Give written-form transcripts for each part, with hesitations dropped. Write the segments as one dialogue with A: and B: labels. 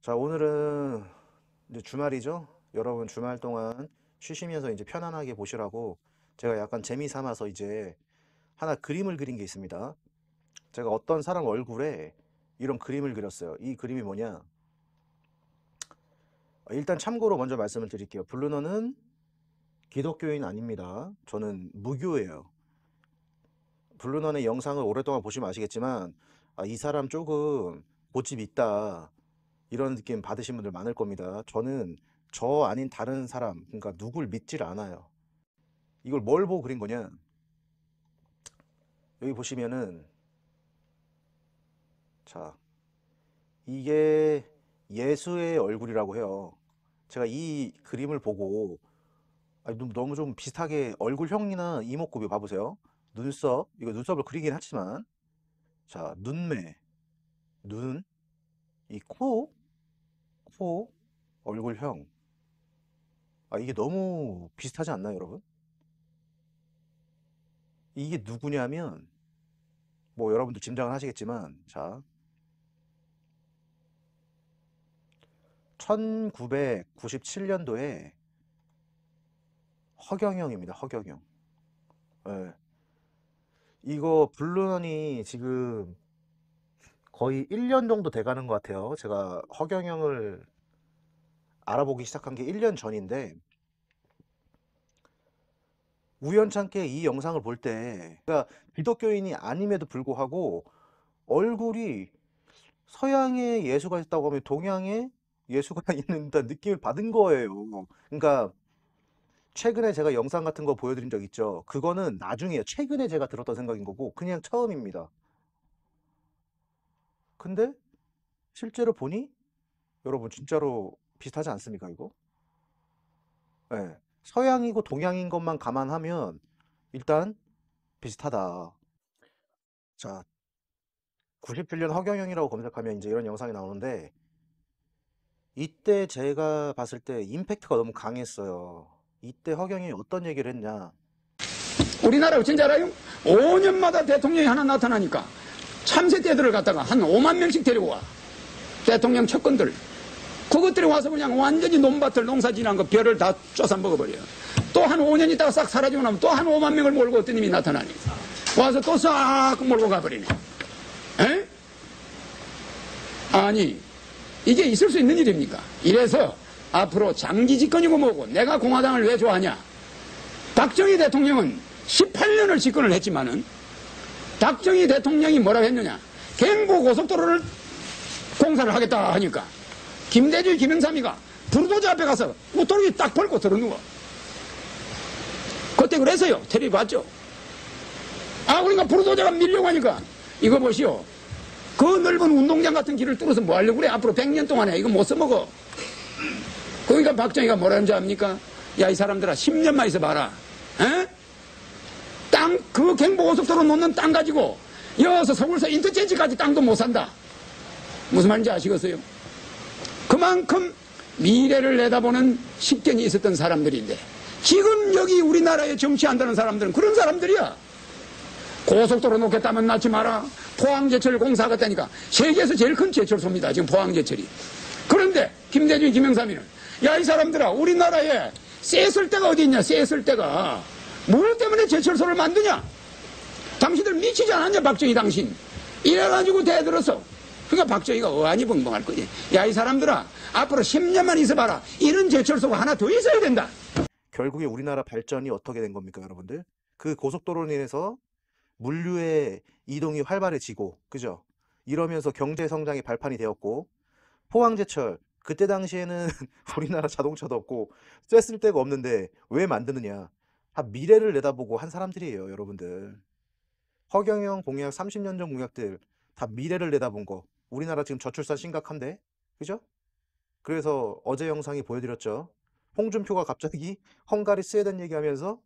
A: 자, 오늘은 이제 주말이죠. 여러분 주말 동안 쉬시면서 이제 편안하게 보시라고 제가 약간 재미 삼아서 이제 하나 그림을 그린 게 있습니다. 제가 어떤 사람 얼굴에 이런 그림을 그렸어요. 이 그림이 뭐냐? 일단 참고로 먼저 말씀을 드릴게요. 블루너는 기독교인 아닙니다. 저는 무교예요. 블루너의 영상을 오랫동안 보시면 아시겠지만 이 사람 조금 고집이 있다. 이런 느낌 받으신 분들 많을 겁니다. 저는 저 아닌 다른 사람, 그러니까 누굴 믿질 않아요. 이걸 뭘 보고 그린 거냐? 여기 보시면은, 자, 이게 예수의 얼굴이라고 해요. 제가 이 그림을 보고, 너무 좀 비슷하게 얼굴형이나 이목구비 봐보세요. 눈썹, 이거 눈썹을 그리긴 하지만, 자, 눈매, 눈, 이 코, 얼굴형. 이게 너무 비슷하지 않나요, 여러분? 이게 누구냐면, 뭐 여러분도 짐작은 하시겠지만, 자, 1997년도에 허경영입니다. 허경영. 예. 이거 블루넌이 지금 거의 1년 정도 돼가는 것 같아요. 제가 허경영을 알아보기 시작한 게 1년 전인데 우연찮게 이 영상을 볼 때, 그러니까 기독교인이 아님에도 불구하고 얼굴이 서양의 예수가 있다고 하면 동양의 예수가 있는 듯한 느낌을 받은 거예요. 그러니까 최근에 제가 영상 같은 거 보여드린 적 있죠. 그거는 나중에 최근에 제가 들었던 생각인 거고 그냥 처음입니다. 근데 실제로 보니 여러분 진짜로 비슷하지 않습니까 이거? 예. 서양이고 동양인 것만 감안하면 일단 비슷하다. 자, 97년 허경영이라고 검색하면 이제 이런 영상이 나오는데 이때 제가 봤을 때 임팩트가 너무 강했어요. 이때 허경영이 어떤 얘기를 했냐?
B: 우리나라 어쩐지 알아요? 5년마다 대통령이 하나 나타나니까 참새 떼들을 갖다가 한 5만 명씩 데리고 와. 대통령 측근들. 그것들이 와서 그냥 완전히 논밭을 농사 지난 거 별을 다 쪄서 먹어버려요. 또 한 5년 있다가 싹 사라지고 나면 또 한 5만 명을 몰고 어떤 님이 나타나니. 와서 또 싹 몰고 가버리네. 에? 아니, 이게 있을 수 있는 일입니까? 이래서 앞으로 장기 집권이고 뭐고 내가 공화당을 왜 좋아하냐? 박정희 대통령은 18년을 집권을 했지만은 박정희 대통령이 뭐라고 했느냐? 경부 고속도로를 공사를 하겠다 하니까 김대중, 김영삼이가 불도저 앞에 가서 우토르기 딱 벌고 들어누워. 그때 그래서요. 텔레비 봤죠? 그러니까 불도저가 밀려고 하니까 이거 보시오. 그 넓은 운동장 같은 길을 뚫어서 뭐 하려고 그래? 앞으로 100년 동안에 이거 못 써먹어. 그러니까 박정희가 뭐라는지 압니까? 야, 이 사람들아 10년만 있어봐라. 에? 그 경부고속도로 놓는 땅 가지고 여기서 서울서 인터체인지까지 땅도 못 산다. 무슨 말인지 아시겠어요? 그만큼 미래를 내다보는 식견이 있었던 사람들인데 지금 여기 우리나라에 정치한다는 사람들은 그런 사람들이야. 고속도로 놓겠다면 낳지 마라. 포항제철 공사하겠다니까 세계에서 제일 큰 제철소입니다. 지금 포항제철이. 그런데 김대중, 김영삼이는 야, 이 사람들아 우리나라에 쎄쓸 데가 어디 있냐. 쎄쓸 데가 뭘 때문에 제철소를 만드냐. 당신들 미치지 않았냐 박정희 당신. 이래가지고 대들었어. 그러니까 박정희가 어안이 벙벙할 거지. 야, 이 사람들아 앞으로 10년만 있어봐라. 이런 제철소가 하나 더 있어야 된다.
A: 결국에 우리나라 발전이 어떻게 된 겁니까 여러분들? 그 고속도로로 인해서 물류의 이동이 활발해지고, 그죠? 이러면서 경제 성장의 발판이 되었고, 포항제철, 그때 당시에는 우리나라 자동차도 없고 쐈을 데가 없는데 왜 만드느냐? 다 미래를 내다보고 한 사람들이에요 여러분들. 허경영 공약, 30년 전 공약들 다 미래를 내다본 거. 우리나라 지금 저출산 심각한데, 그죠? 그래서 어제 영상이 보여드렸죠. 홍준표가 갑자기 헝가리 스웨덴 얘기하면서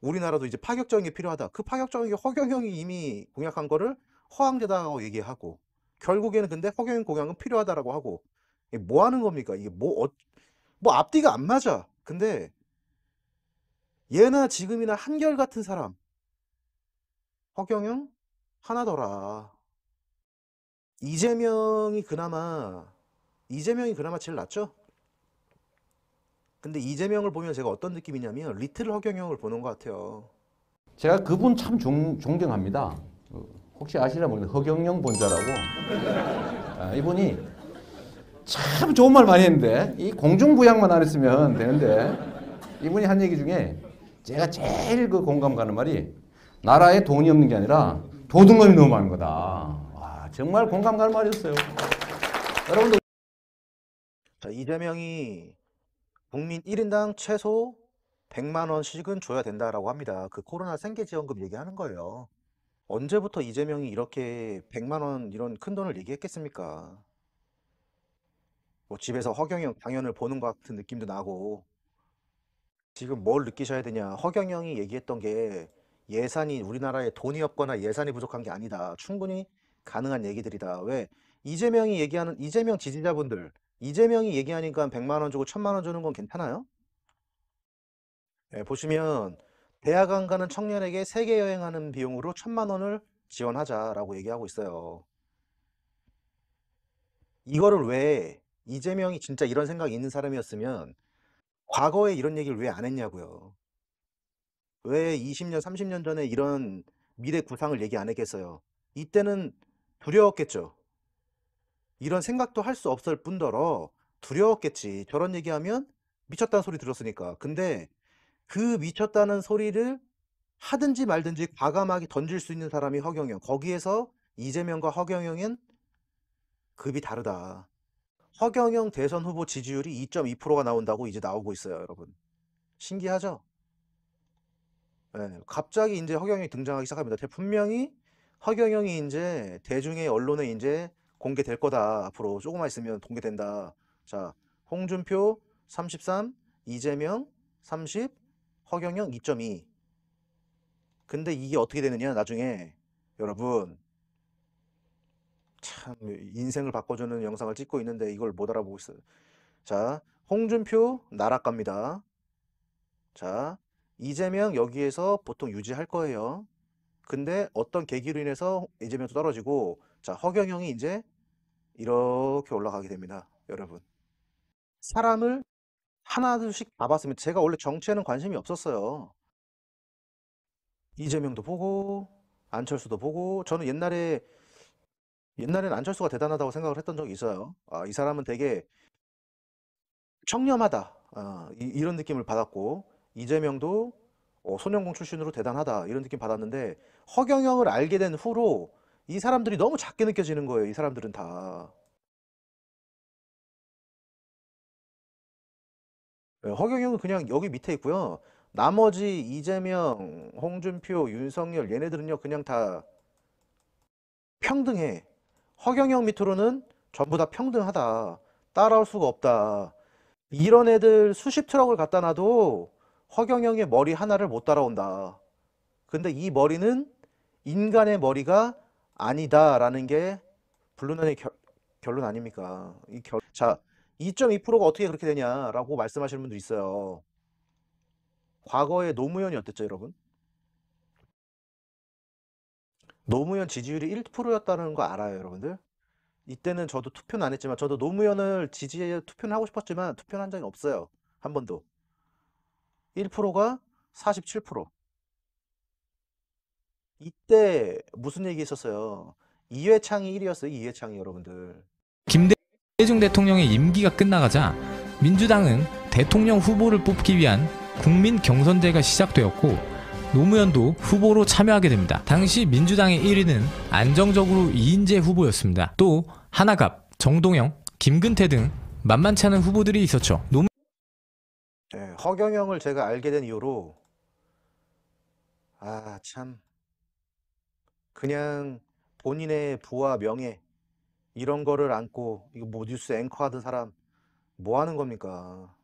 A: 우리나라도 이제 파격적인 게 필요하다. 그 파격적인 게 허경영이 이미 공약한 거를 허황되다고 얘기하고, 결국에는 근데 허경영 공약은 필요하다라고 하고, 이게 뭐 하는 겁니까? 이게 뭐 앞뒤가 안 맞아. 근데 예나 지금이나 한결같은 사람, 허경영 하나더라. 이재명이 그나마 이재명이 그나마 제일 낫죠? 근데 이재명을 보면 제가 어떤 느낌이냐면 리틀 허경영을 보는 것 같아요.
C: 제가 그분 참 존경합니다. 혹시 아시나 모르겠는데 허경영 본자라고. 이분이 참 좋은 말 많이 했는데 이 공중부양만 안 했으면 되는데 이분이 한 얘기 중에 제가 제일 그 공감 가는 말이 나라에 돈이 없는 게 아니라 도둑놈이 너무 많은 거다. 와, 정말 공감 가는 말이었어요. 여러분들
A: 자, 이재명이 국민 1인당 최소 100만 원씩은 줘야 된다라고 합니다. 그 코로나 생계지원금 얘기하는 거예요. 언제부터 이재명이 이렇게 100만 원 이런 큰 돈을 얘기했겠습니까? 뭐 집에서 허경영 강연을 보는 것 같은 느낌도 나고. 지금 뭘 느끼셔야 되냐? 허경영이 얘기했던 게 예산이 우리나라에 돈이 없거나 예산이 부족한 게 아니다. 충분히 가능한 얘기들이다. 왜? 이재명이 얘기하는 이재명 지지자분들, 이재명이 얘기하니까 100만 원 주고 1000만 원 주는 건 괜찮아요? 예, 보시면 대학 안 가는 청년에게 세계 여행하는 비용으로 1000만 원을 지원하자라고 얘기하고 있어요. 이거를 왜 이재명이 진짜 이런 생각이 있는 사람이었으면 과거에 이런 얘기를 왜 안 했냐고요. 왜 20년, 30년 전에 이런 미래 구상을 얘기 안 했겠어요? 이때는 두려웠겠죠. 이런 생각도 할 수 없을 뿐더러 두려웠겠지. 저런 얘기하면 미쳤다는 소리 들었으니까. 근데 그 미쳤다는 소리를 하든지 말든지 과감하게 던질 수 있는 사람이 허경영. 거기에서 이재명과 허경영은 급이 다르다. 허경영 대선 후보 지지율이 2.2%가 나온다고 이제 나오고 있어요, 여러분. 신기하죠? 예, 갑자기 이제 허경영이 등장하기 시작합니다. 분명히 허경영이 이제 대중의 언론에 이제 공개될 거다. 앞으로 조금만 있으면 공개된다. 자, 홍준표 33, 이재명 30, 허경영 2.2. 근데 이게 어떻게 되느냐, 나중에. 여러분, 참, 인생을 바꿔주는 영상을 찍고 있는데 이걸 못 알아보고 있어요. 자, 홍준표 나락갑니다. 자, 이재명 여기에서 보통 유지할 거예요. 근데 어떤 계기로 인해서 이재명도 떨어지고, 자, 허경영이 이제 이렇게 올라가게 됩니다. 여러분. 사람을 하나둘씩 봐봤으면 제가 원래 정치에는 관심이 없었어요. 이재명도 보고, 안철수도 보고, 저는 옛날에는 안철수가 대단하다고 생각을 했던 적이 있어요. 아, 이 사람은 되게 청렴하다. 아, 이런 느낌을 받았고, 이재명도 소년공 출신으로 대단하다. 이런 느낌 받았는데, 허경영을 알게 된 후로 이 사람들이 너무 작게 느껴지는 거예요. 이 사람들은 다. 예, 허경영은 그냥 여기 밑에 있고요. 나머지 이재명, 홍준표, 윤석열 얘네들은요, 그냥 다 평등해. 허경영 밑으로는 전부 다 평등하다. 따라올 수가 없다. 이런 애들 수십 트럭을 갖다 놔도 허경영의 머리 하나를 못 따라온다. 근데 이 머리는 인간의 머리가 아니다라는 게 불륜의 결론 아닙니까? 자, 2.2%가 어떻게 그렇게 되냐라고 말씀하시는 분도 있어요. 과거에 노무현이 어땠죠, 여러분? 노무현 지지율이 1%였다는 거 알아요, 여러분들? 이때는 저도 투표는 안 했지만 저도 노무현을 지지해 투표는 하고 싶었지만 투표는 한 적이 없어요. 한 번도. 1%가 47%. 이때 무슨 얘기 있었어요? 이회창이 1위였어요. 이회창이 여러분들.
D: 김대중 대통령의 임기가 끝나가자 민주당은 대통령 후보를 뽑기 위한 국민 경선제가 시작되었고 노무현도 후보로 참여하게 됩니다. 당시 민주당의 1위는 안정적으로 이인재 후보였습니다. 또 하나갑, 정동영, 김근태 등 만만치 않은 후보들이 있었죠.
A: 네, 허경영을 제가 알게 된 이후로 참 그냥 본인의 부와 명예 이런 거를 안고 이거 뭐 뉴스 앵커 하던 사람 뭐 하는 겁니까?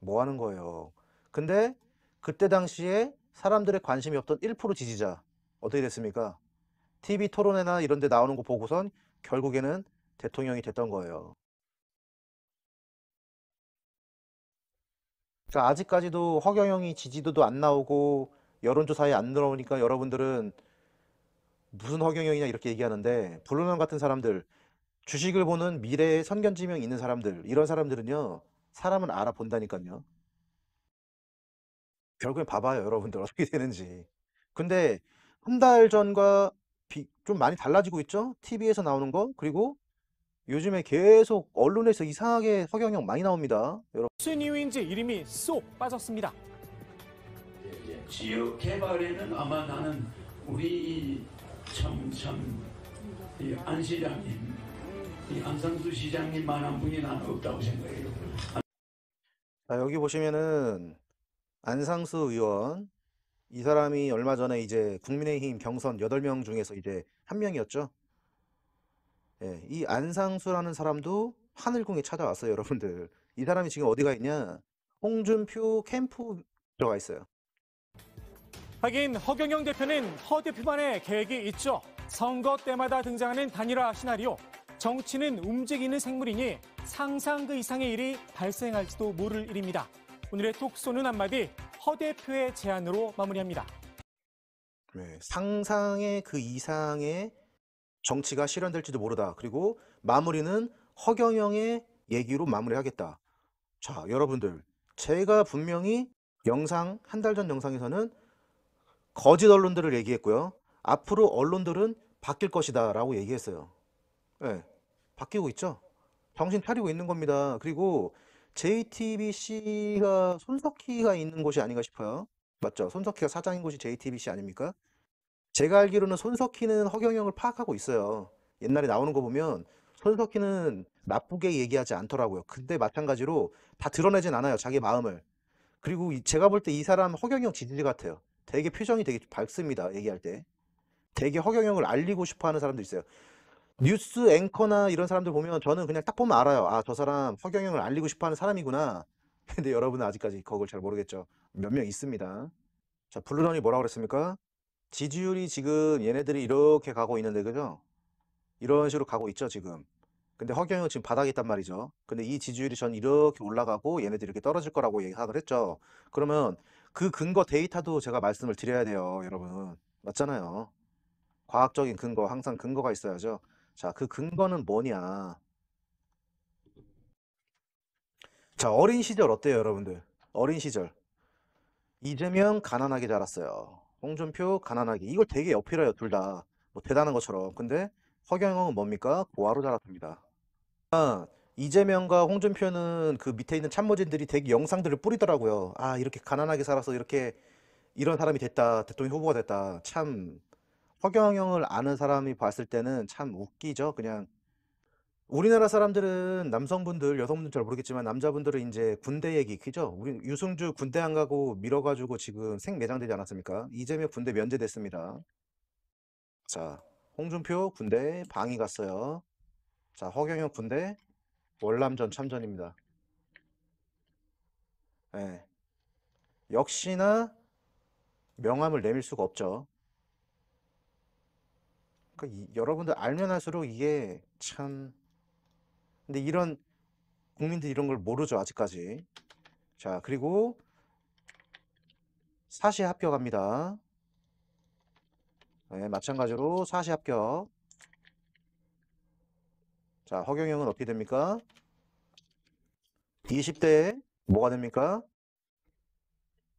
A: 뭐 하는 거예요? 근데 그때 당시에 사람들의 관심이 없던 1% 지지자 어떻게 됐습니까? TV 토론회나 이런 데 나오는 거 보고선 결국에는 대통령이 됐던 거예요. 그러니까 아직까지도 허경영이 지지도도 안 나오고 여론조사에 안 들어오니까 여러분들은 무슨 허경영이냐 이렇게 얘기하는데 블루넌 같은 사람들 주식을 보는 미래의 선견지명 있는 사람들, 이런 사람들은요, 사람은 알아본다니까요. 결국엔 봐봐요, 여러분들 어떻게 되는지. 근데 한 달 전과 좀 많이 달라지고 있죠? TV에서 나오는 거. 그리고 요즘에 계속 언론에서 이상하게 허경영 많이 나옵니다. 여러분.
E: 무슨 이유인지 이름이 쏙 빠졌습니다.
B: 지역 개발에는 아마 나는 우리 이 안 시장님, 이 안상수 시장님만 한 분이 나는 없다고 생각해요.
A: 자, 여기 보시면은 안상수 의원, 이 사람이 얼마 전에 이제 국민의힘 경선 8명 중에서 이제 한 명이었죠. 예, 이 안상수라는 사람도 하늘궁에 찾아왔어요, 여러분들. 이 사람이 지금 어디가 있냐? 홍준표 캠프 들어가 있어요.
E: 하긴 허경영 대표는 허 대표만의 계획이 있죠. 선거 때마다 등장하는 단일화 시나리오. 정치는 움직이는 생물이니 상상 그 이상의 일이 발생할지도 모를 일입니다. 오늘의 톡쏘는 한마디 허 대표의 제안으로 마무리합니다.
A: 네, 상상의 그 이상의 정치가 실현될지도 모르다. 그리고 마무리는 허경영의 얘기로 마무리하겠다. 자, 여러분들, 제가 분명히 영상, 한 달 전 영상에서는 거짓 언론들을 얘기했고요. 앞으로 언론들은 바뀔 것이다 라고 얘기했어요. 네, 바뀌고 있죠. 정신 차리고 있는 겁니다. 그리고 JTBC가 손석희가 있는 곳이 아닌가 싶어요. 맞죠? 손석희가 사장인 곳이 JTBC 아닙니까? 제가 알기로는 손석희는 허경영을 파악하고 있어요. 옛날에 나오는 거 보면 손석희는 나쁘게 얘기하지 않더라고요. 근데 마찬가지로 다 드러내진 않아요, 자기 마음을. 그리고 제가 볼 때 이 사람 허경영 지지자 같아요. 되게 표정이 되게 밝습니다, 얘기할 때. 되게 허경영을 알리고 싶어 하는 사람도 있어요. 뉴스 앵커나 이런 사람들 보면 저는 그냥 딱 보면 알아요. 아, 저 사람 허경영을 알리고 싶어 하는 사람이구나. 근데 여러분은 아직까지 그걸 잘 모르겠죠. 몇 명 있습니다. 자, 블루런이 뭐라고 그랬습니까? 지지율이 지금 얘네들이 이렇게 가고 있는데, 그죠? 이런 식으로 가고 있죠, 지금. 근데 허경영은 지금 바닥에 있단 말이죠. 근데 이 지지율이 전 이렇게 올라가고 얘네들이 이렇게 떨어질 거라고 예상을 했죠. 그러면 그 근거 데이터도 제가 말씀을 드려야 돼요, 여러분. 맞잖아요. 과학적인 근거, 항상 근거가 있어야죠. 자, 그 근거는 뭐냐? 자, 어린 시절 어때요, 여러분들? 어린 시절. 이재명 가난하게 자랐어요. 홍준표 가난하게. 이걸 되게 어필해요, 둘 다. 뭐 대단한 것처럼. 근데 허경영은 뭡니까? 고아로 자랐습니다. 이재명과 홍준표는 그 밑에 있는 참모진들이 되게 영상들을 뿌리더라고요. 아, 이렇게 가난하게 살아서 이렇게 이런 사람이 됐다. 대통령 후보가 됐다. 참 허경영을 아는 사람이 봤을 때는 참 웃기죠. 그냥 우리나라 사람들은 남성분들, 여성분들 잘 모르겠지만 남자분들은 이제 군대 얘기 그죠? 우리 유승주 군대 안 가고 밀어가지고 지금 생매장되지 않았습니까? 이재명 군대 면제됐습니다. 자, 홍준표 군대 방위 갔어요. 자, 허경영 군대 월남전 참전입니다. 예. 역시나 명함을 내밀 수가 없죠. 그러니까 여러분들 알면 할수록 이게 참 근데 이런 국민들이 이런 걸 모르죠, 아직까지. 자, 그리고 사시 합격합니다. 네, 마찬가지로 사시 합격. 자, 허경영은 어떻게 됩니까? 20대에 뭐가 됩니까?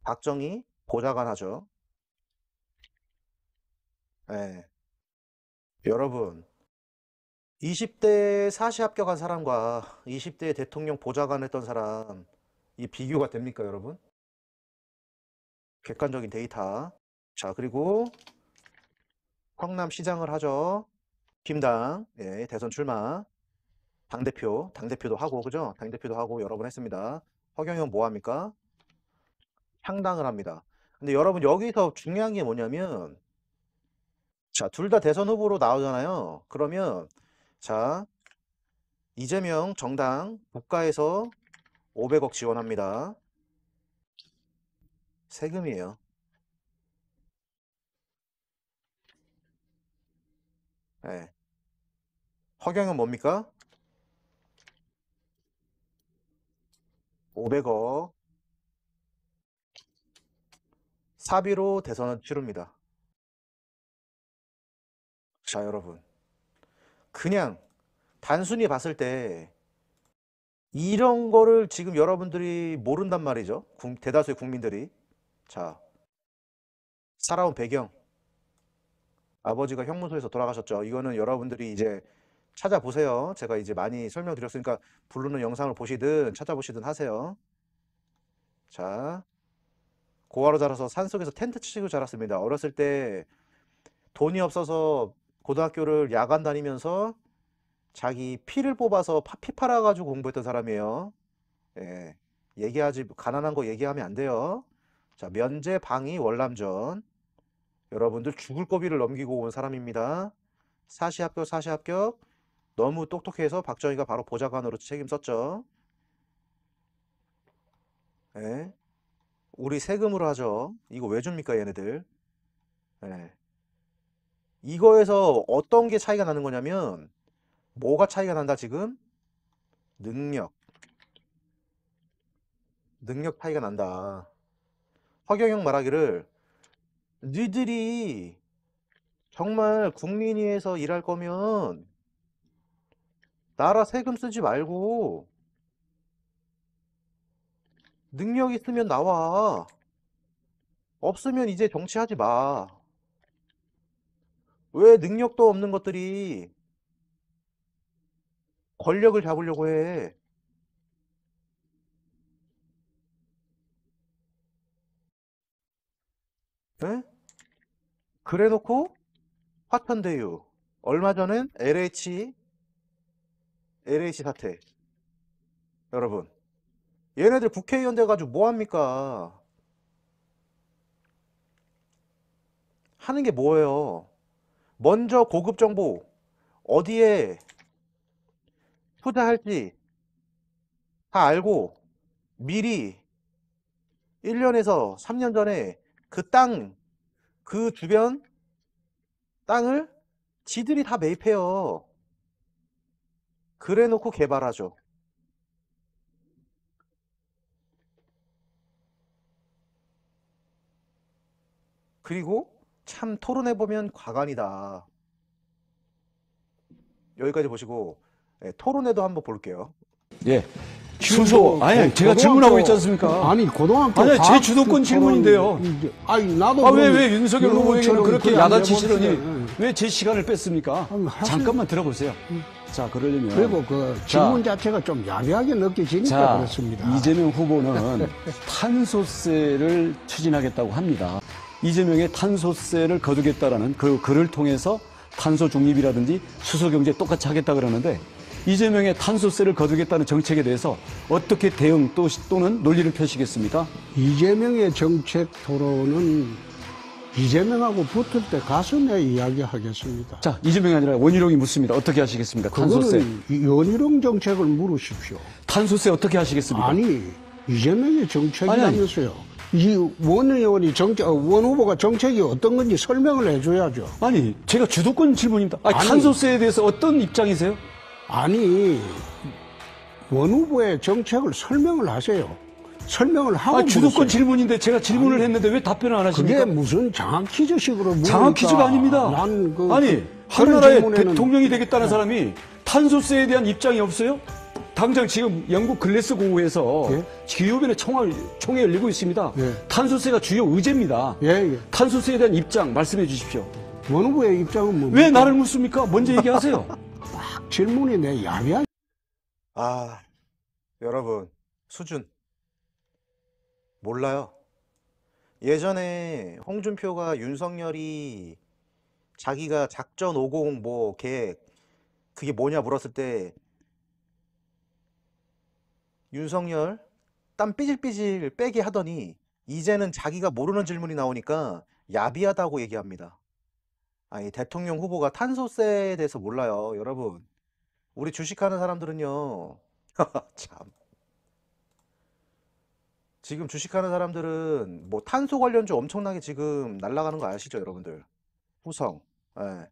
A: 박정희 보좌관 하죠. 네. 여러분, 20대 사시 합격한 사람과 20대 대통령 보좌관 했던 사람, 이 비교가 됩니까, 여러분? 객관적인 데이터. 자, 그리고 성남시장을 하죠. 김당, 예, 대선 출마. 당대표도 하고, 그죠? 당대표도 하고 여러 번 했습니다. 허경영 뭐 합니까? 창당을 합니다. 근데 여러분, 여기서 중요한 게 뭐냐면, 자, 둘 다 대선 후보로 나오잖아요. 그러면, 자, 이재명 정당 국가에서 500억 지원합니다. 세금이에요. 예. 허경영 뭡니까? 500억 사비로 대선을 치릅니다. 자, 여러분. 그냥 단순히 봤을 때 이런 거를 지금 여러분들이 모른단 말이죠. 대다수의 국민들이. 자, 살아온 배경. 아버지가 형무소에서 돌아가셨죠. 이거는 여러분들이 이제 찾아보세요. 제가 이제 많이 설명드렸으니까 부르는 영상을 보시든 찾아보시든 하세요. 자, 고아로 자라서 산속에서 텐트 치고 자랐습니다. 어렸을 때 돈이 없어서 고등학교를 야간 다니면서 자기 피를 뽑아서 피 팔아가지고 공부했던 사람이에요. 예, 가난한 거 얘기하면 안 돼요. 자, 면제, 방위, 월남전. 여러분들 죽을 고비를 넘기고 온 사람입니다. 사시 합격. 너무 똑똑해서 박정희가 바로 보좌관으로 책임졌죠. 예, 우리 세금으로 하죠. 이거 왜 줍니까, 얘네들? 예. 이거에서 어떤 게 차이가 나는 거냐면, 뭐가 차이가 난다, 지금? 능력 차이가 난다. 허경영 말하기를, 니들이 정말 국민 위해서 일할 거면 나라 세금 쓰지 말고 능력 있으면 나와. 없으면 이제 정치하지 마. 왜 능력도 없는 것들이 권력을 잡으려고 해? 에? 그래놓고 화천대유, 얼마 전엔 LH 사태. 여러분, 얘네들 국회의원 돼가지고 뭐합니까? 하는 게 뭐예요? 먼저 고급 정보, 어디에 투자할지 다 알고 미리 1년에서 3년 전에 그 주변 땅을 지들이 다 매입해요. 그래 놓고 개발하죠. 그리고 참 토론해보면 과간이다. 여기까지 보시고 토론회도 한번 볼게요.
F: 예. 순서, 아니, 제가 질문하고 있지 않습니까?
G: 아니, 고등학교.
F: 아니, 제 주도권 질문인데요.
G: 아니, 나도.
F: 왜 윤석열 후보에게는 그렇게 야단치시더니
G: 해봅시다.
F: 왜 제 시간을 뺐습니까? 잠깐만 들어보세요. 자, 그러려면.
G: 그리고 그 질문 자체가 좀 야비하게 느껴지니까
F: 자,
G: 그렇습니다.
F: 이재명 후보는 탄소세를 추진하겠다고 합니다. 이재명의 탄소세를 거두겠다라는 그 글을 통해서 탄소 중립이라든지 수소 경제 똑같이 하겠다 그러는데 이재명의 탄소세를 거두겠다는 정책에 대해서 어떻게 대응 또는 논리를 펴시겠습니까?
G: 이재명의 정책 토론은 이재명하고 붙을 때 가서 내 이야기하겠습니다.
F: 자, 이재명이 아니라 원희룡이 묻습니다. 어떻게 하시겠습니까? 탄소세.
G: 그거는 원희룡 정책을 물으십시오.
F: 탄소세 어떻게 하시겠습니까?
G: 아니, 이재명의 정책이라면서요. 이 원 의원이 원 후보가 정책이 어떤 건지 설명을 해줘야죠.
F: 아니, 제가 주도권 질문입니다.
G: 아니.
F: 탄소세에 대해서 어떤 입장이세요?
G: 아니, 원 후보의 정책을 설명을 하세요. 설명을 하고
F: 주도권
G: 물으세요.
F: 질문인데 제가 질문을 했는데 왜 답변을 안 하십니까?
G: 그게 무슨 장학 퀴즈식으로 물으니까
F: 장학 퀴즈가 아닙니다.
G: 난
F: 아니,
G: 그런
F: 한나라의
G: 질문에는-
F: 대통령이 되겠다는 사람이 탄소세에 대한 입장이 없어요? 당장 지금 영국 글래스고에서
G: 예?
F: 기후변의 총회 열리고 있습니다.
G: 예.
F: 탄소세가 주요 의제입니다.
G: 예.
F: 탄소세에 대한 입장 말씀해 주십시오.
G: 원 후보의 입장은 뭡니까?
F: 왜 나를 묻습니까? 먼저 얘기하세요.
G: 질문이 내 야비한
A: 아, 여러분, 수준 몰라요. 예전에 홍준표가 윤석열이 자기가 작전 50 뭐 계획 그게 뭐냐 물었을 때 윤석열 땀 삐질삐질 빼게 하더니 이제는 자기가 모르는 질문이 나오니까 야비하다고 얘기합니다. 아니, 대통령 후보가 탄소세에 대해서 몰라요. 여러분, 우리 주식하는 사람들은요. 참. 지금 주식하는 사람들은 뭐 탄소 관련주 엄청나게 지금 날아가는 거 아시죠, 여러분들? 후성. 예.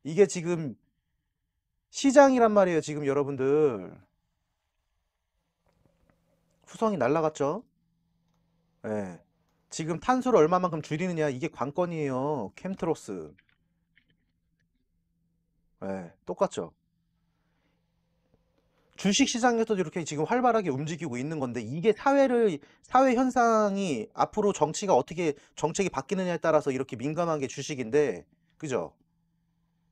A: 이게 지금 시장이란 말이에요, 지금 여러분들. 후성이 날아갔죠? 예. 지금 탄소를 얼마만큼 줄이느냐, 이게 관건이에요. 캠트로스. 예, 똑같죠? 주식시장에서도 이렇게 지금 활발하게 움직이고 있는 건데 이게 사회 현상이 앞으로 정치가 어떻게 정책이 바뀌느냐에 따라서 이렇게 민감한 게 주식인데 그죠?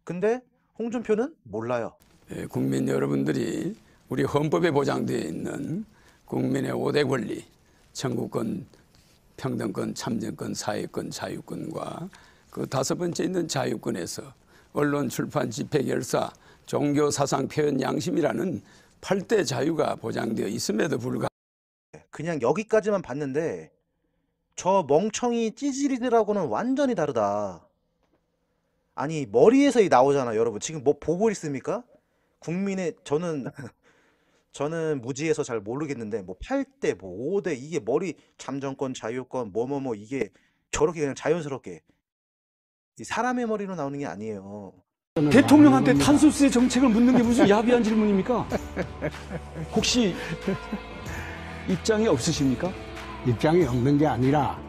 A: 근데 홍준표는 몰라요.
B: 예, 국민 여러분들이 우리 헌법에 보장되어 있는 국민의 5대 권리, 청구권, 평등권, 참정권, 사회권, 자유권과 그 5번째 있는 자유권에서 언론, 출판, 집회, 결사, 종교, 사상, 표현, 양심이라는 8대 자유가 보장되어 있음에도 불구하고
A: 그냥 여기까지만 봤는데 저 멍청이 찌질이들하고는 완전히 다르다. 아니 머리에서 나오잖아 여러분. 지금 뭐 보고 있습니까? 국민의 저는 무지해서 잘 모르겠는데 뭐 8대 뭐 5대 이게 머리 참정권 자유권 뭐뭐뭐 이게 저렇게 그냥 자연스럽게 이 사람의 머리로 나오는 게 아니에요.
F: 대통령한테 탄소세 정책을 묻는 게 무슨 야비한 질문입니까? 혹시 입장이 없으십니까?
G: 입장이 없는 게 아니라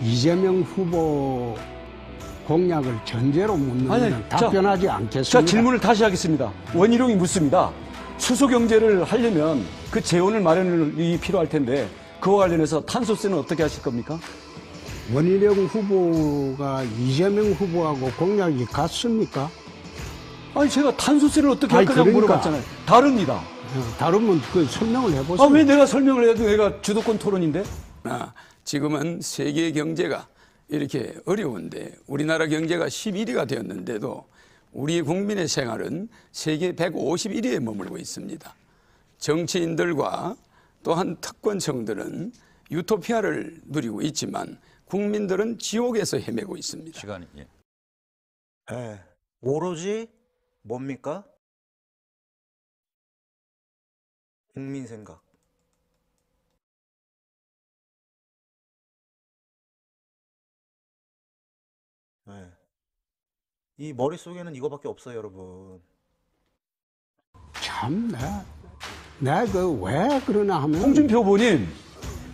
G: 이재명 후보 공약을 전제로 묻는
F: 아니,
G: 건 답변하지 않겠습니다.
F: 자, 질문을 다시 하겠습니다. 원희룡이 묻습니다. 수소경제를 하려면 그 재원을 마련이 필요할 텐데 그와 관련해서 탄소세는 어떻게 하실 겁니까?
G: 원희룡 후보가 이재명 후보하고 공약이 같습니까?
F: 아니 제가 탄소세를 어떻게 할 거냐고
G: 그러니까.
F: 물어봤잖아요. 다릅니다.
G: 다르면 그 설명을 해보세요.
F: 아, 왜 내가 설명을 해도 내가 주도권 토론인데?
B: 지금은 세계 경제가 이렇게 어려운데 우리나라 경제가 11위가 되었는데도 우리 국민의 생활은 세계 151위에 머물고 있습니다. 정치인들과 또한 특권층들은 유토피아를 누리고 있지만 국민들은 지옥에서 헤매고 있습니다.
C: 시간이
A: 오로지 뭡니까? 국민 생각. 이 머릿속에는 이거밖에 없어요, 여러분.
G: 참, 내가 왜 그러나 하면
F: 홍준표 후보님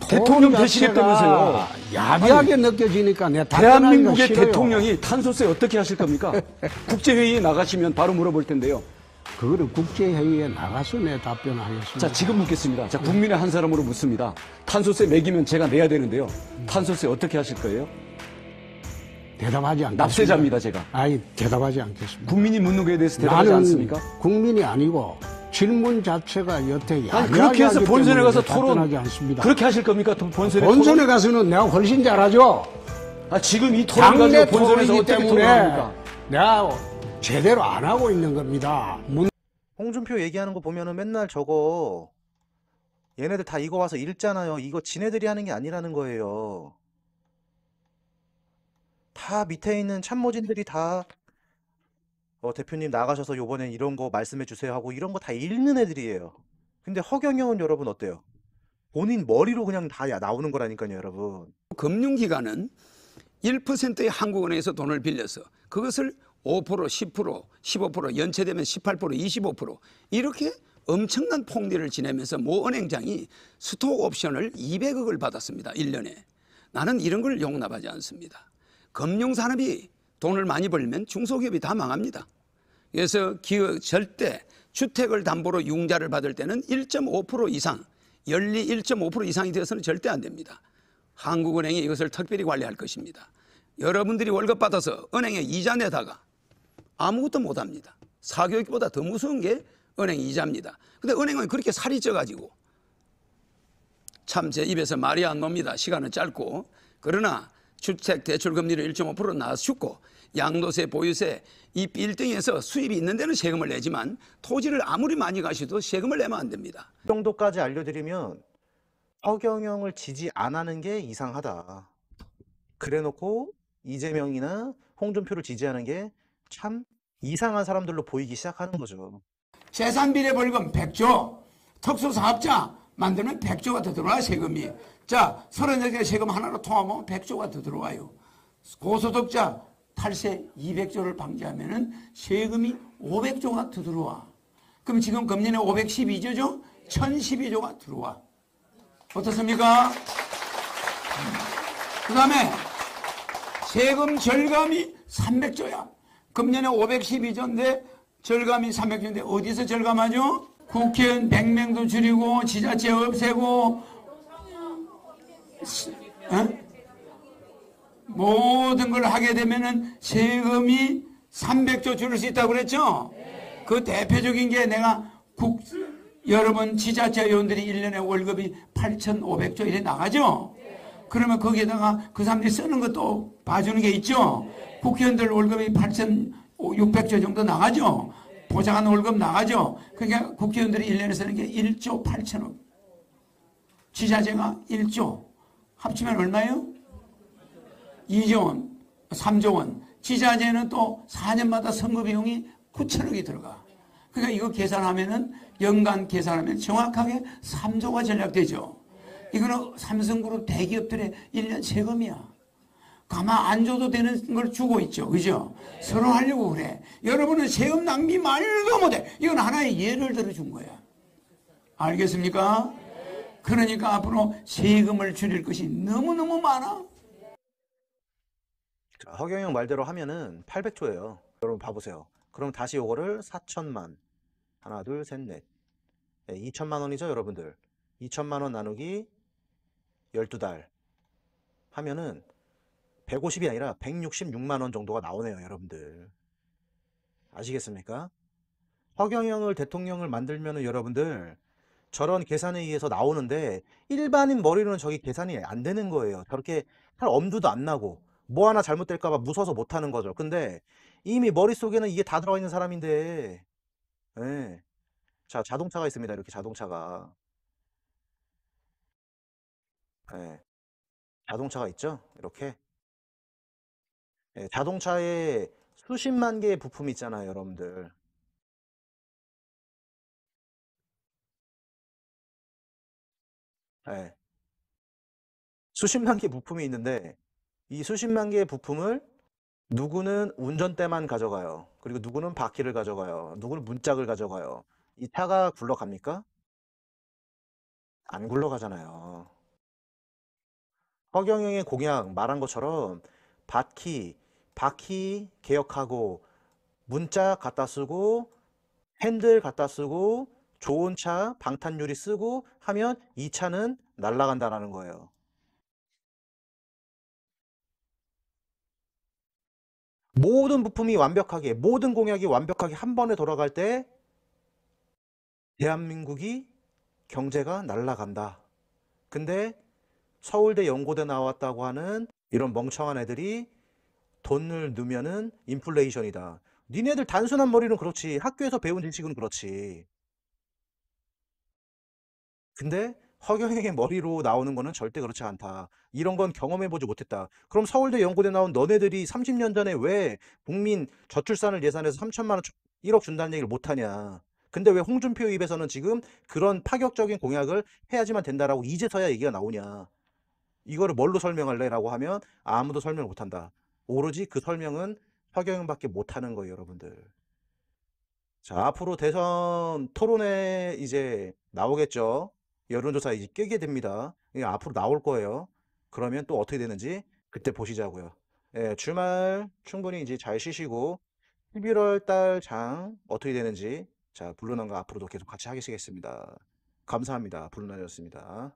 F: 대통령 되시겠다면서요.
G: 야비하게 느껴지니까 내가
F: 대한민국의
G: 싫어요.
F: 대통령이 탄소세 어떻게 하실 겁니까? 국제회의에 나가시면 바로 물어볼 텐데요.
G: 그거는 국제회의에 나가서 내 답변하겠습니다.
F: 자, 지금 묻겠습니다. 자, 국민의 한 사람으로 묻습니다. 탄소세 매기면 제가 내야 되는데요. 탄소세 어떻게 하실 거예요?
G: 대답하지 않겠습니다.
F: 납세자입니다, 제가.
G: 아니, 대답하지 않겠습니다.
F: 국민이 묻는 거에 대해서 대답하지
G: 나는
F: 않습니까?
G: 국민이 아니고 질문 자체가 여태
F: 아니,
G: 야비하게
F: 그렇게 해서
G: 하기
F: 본선에
G: 때문에
F: 가서
G: 답변하지
F: 토론,
G: 않습니다.
F: 그렇게 하실 겁니까? 본선에
G: 본선에
F: 토론?
G: 가서는 내가 훨씬 잘하죠.
F: 아, 지금 이 토론
G: 당내
F: 가지고 본선에서
G: 토론이기
F: 어떻게
G: 때문에
F: 토론합니까?
G: 내가 제대로 안 하고 있는 겁니다.
A: 홍준표 얘기하는 거 보면은 맨날 저거 얘네들 다 이거 와서 읽잖아요. 이거 지네들이 하는 게 아니라는 거예요. 다 밑에 있는 참모진들이 다 대표님 나가셔서 요번엔 이런 거 말씀해 주세요 하고 이런 거 다 읽는 애들이에요. 근데 허경영은 여러분 어때요? 본인 머리로 그냥 다 나오는 거라니까요, 여러분.
B: 금융기관은 1%의 한국은행에서 돈을 빌려서 그것을 5%, 10%, 15%, 연체되면 18%, 25% 이렇게 엄청난 폭리를 지내면서 모 은행장이 스톡 옵션을 200억을 받았습니다. 1년에. 나는 이런 걸 용납하지 않습니다. 금융산업이 돈을 많이 벌면 중소기업이 다 망합니다. 그래서 기업 절대 주택을 담보로 융자를 받을 때는 1.5% 이상, 연리 1.5% 이상이 되어서는 절대 안 됩니다. 한국은행이 이것을 특별히 관리할 것입니다. 여러분들이 월급 받아서 은행에 이자 내다가 아무것도 못합니다. 사교육보다 더 무서운 게 은행 이자입니다. 근데 은행은 그렇게 살이 쪄가지고 참 제 입에서 말이 안 놉니다. 시간은 짧고. 그러나 주택 대출 금리를 1.5% 낮추고 양도세, 보유세 이 빌딩에서 수입이 있는 데는 세금을 내지만 토지를 아무리 많이 가셔도 세금을 내면 안 됩니다.
A: 이 정도까지 알려드리면 허경영을 지지 안 하는 게 이상하다. 그래놓고 이재명이나 홍준표를 지지하는 게 참 이상한 사람들로 보이기 시작하는 거죠.
B: 재산비례 벌금 100조, 특수사업자 만들면 100조가 더 들어와요, 세금이. 자, 38개 세금 하나로 통하면 100조가 더 들어와요. 고소득자 탈세 200조를 방지하면은 세금이 500조가 더 들어와. 그럼 지금 금년에 512조죠? 1012조가 들어와. 어떻습니까? 그 다음에 세금 절감이 300조야. 금년에 512조인데 절감이 300조인데 어디서 절감하죠? 국회의원 100명도 줄이고 지자체 없애고 모든 걸 하게 되면은 세금이 300조 줄일 수 있다고 그랬죠? 그 대표적인 게 내가 여러분 지자체 의원들이 1년에 월급이 8,500조 이래 나가죠? 그러면 거기에다가 그 사람들이 쓰는 것도 봐주는 게 있죠? 국회의원들 월급이 8,600조 정도 나가죠? 보장한 월급 나가죠? 그러니까 국회의원들이 1년에 쓰는 게 1조 8천억. 지자체가 1조. 합치면 얼마예요? 2조 원, 3조 원. 지자체는 또 4년마다 선거 비용이 9천억이 들어가. 그러니까 이거 계산하면은 연간 계산하면 정확하게 3조가 전략되죠. 이거는 삼성그룹 대기업들의 1년 세금이야. 가만 안 줘도 되는 걸 주고 있죠. 그죠? 서로 하려고 그래. 여러분은 세금 낭비 말도 못해. 이건 하나의 예를 들어준 거야. 알겠습니까? 그러니까 앞으로 세금을 줄일 것이 너무너무 많아.
A: 자, 허경영 말대로 하면은 800조예요. 여러분 봐보세요. 그럼 다시 요거를 4천만. 하나, 둘, 셋, 넷. 2천만 원이죠, 여러분들. 2천만 원 나누기 12달 하면은 150이 아니라 166만 원 정도가 나오네요, 여러분들. 아시겠습니까? 허경영을 대통령을 만들면은 여러분들 저런 계산에 의해서 나오는데 일반인 머리로는 저기 계산이 안 되는 거예요. 저렇게 할 엄두도 안 나고 뭐 하나 잘못될까봐 무서워서 못하는 거죠. 근데 이미 머릿속에는 이게 다 들어가 있는 사람인데, 예. 자, 자동차가 있습니다. 이렇게 자동차가. 예. 자동차가 있죠? 이렇게. 예, 자동차에 수십만 개의 부품이 있잖아요, 여러분들. 예. 수십만 개 부품이 있는데 이 수십만 개의 부품을 누구는 운전대만 가져가요. 그리고 누구는 바퀴를 가져가요. 누구는 문짝을 가져가요. 이 차가 굴러갑니까? 안 굴러가잖아요. 허경영의 공약 말한 것처럼 바퀴 개혁하고 문짝 갖다 쓰고 핸들 갖다 쓰고 좋은 차 방탄유리 쓰고 하면 이 차는 날아간다라는 거예요. 모든 부품이 완벽하게, 모든 공약이 완벽하게 한 번에 돌아갈 때 대한민국이 경제가 날아간다. 근데 서울대 연고대 나왔다고 하는 이런 멍청한 애들이 돈을 넣으면은 인플레이션이다. 니네들 단순한 머리는 그렇지. 학교에서 배운 지식은 그렇지. 근데 허경영의 머리로 나오는 거는 절대 그렇지 않다. 이런 건 경험해보지 못했다. 그럼 서울대 연고대 나온 너네들이 30년 전에 왜 국민 저출산을 예산해서 3천만 원, 1억 준다는 얘기를 못하냐. 근데 왜 홍준표 입에서는 지금 그런 파격적인 공약을 해야지만 된다라고 이제서야 얘기가 나오냐. 이거를 뭘로 설명할래? 라고 하면 아무도 설명을 못한다. 오로지 그 설명은 허경영밖에 못하는 거예요, 여러분들. 자, 앞으로 대선 토론회 이제 나오겠죠. 여론조사 이제 끄게 됩니다. 이게 앞으로 나올 거예요. 그러면 또 어떻게 되는지 그때 보시자고요. 예, 주말 충분히 이제 잘 쉬시고 11월 달 장 어떻게 되는지 자, 불러난 거 앞으로도 계속 같이 하시겠습니다. 감사합니다. 불러나였습니다.